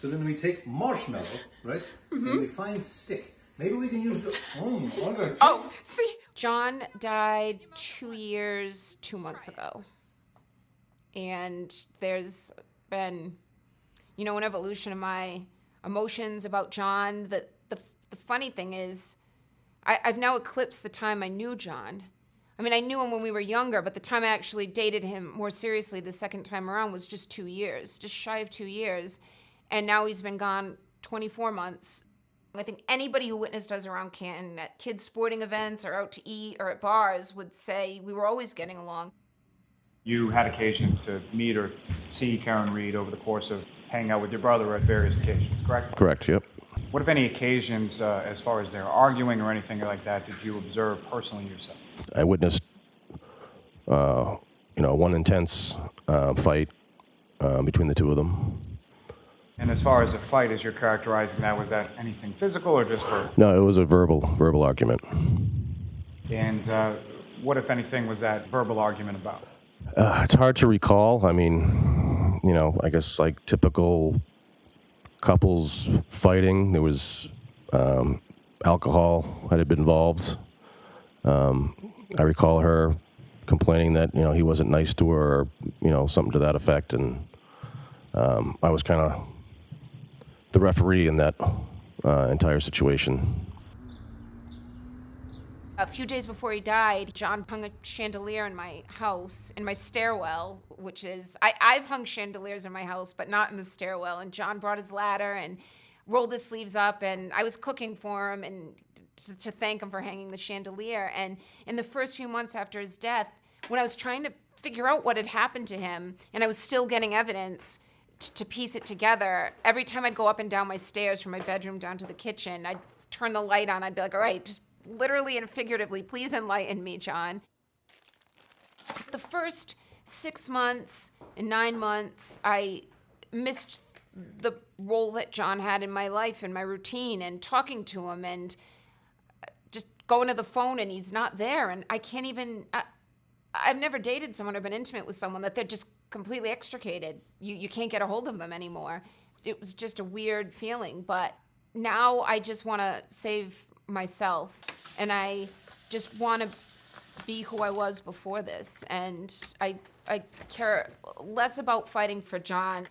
So then we take marshmallow, right? And we find stick. Maybe we can use the. Oh, see? John died 2 years, 2 months ago. And there's been, an evolution of my emotions about John. The funny thing is, I've now eclipsed the time I knew John. I mean, I knew him when we were younger, but the time I actually dated him more seriously the second time around was just 2 years, just shy of 2 years. And now he's been gone 24 months. I think anybody who witnessed us around Canton at kids' sporting events or out to eat or at bars would say we were always getting along. You had occasion to meet or see Karen Reed over the course of hanging out with your brother at various occasions, correct? Correct, yep. What, if any, occasions, as far as their arguing or anything like that, did you observe personally yourself? I witnessed, one intense fight between the two of them. And as far as a fight, as you're characterizing that, was that anything physical or just verbal? No, it was a verbal argument. And what, if anything, was that verbal argument about? It's hard to recall. I mean, I guess like typical couples fighting. There was alcohol had been involved. I recall her complaining that he wasn't nice to her, or something to that effect, and I was kind of the referee in that entire situation. A few days before he died, John hung a chandelier in my house, in my stairwell, which is, I've hung chandeliers in my house, but not in the stairwell. And John brought his ladder and rolled his sleeves up, and I was cooking for him and to thank him for hanging the chandelier. And in the first few months after his death, when I was trying to figure out what had happened to him, and I was still getting evidence to piece it together, every time I'd go up and down my stairs from my bedroom down to the kitchen, I'd turn the light on, I'd be like, all right, just literally and figuratively, please enlighten me, John. The first 6 months and 9 months, I missed the role that John had in my life and my routine and talking to him and just going to the phone and he's not there. And I can't even, I've never dated someone or been intimate with someone that they're just completely extricated. You can't get a hold of them anymore. It was just a weird feeling. But now I just want to save myself, and I just want to be who I was before this, and I care less about fighting for John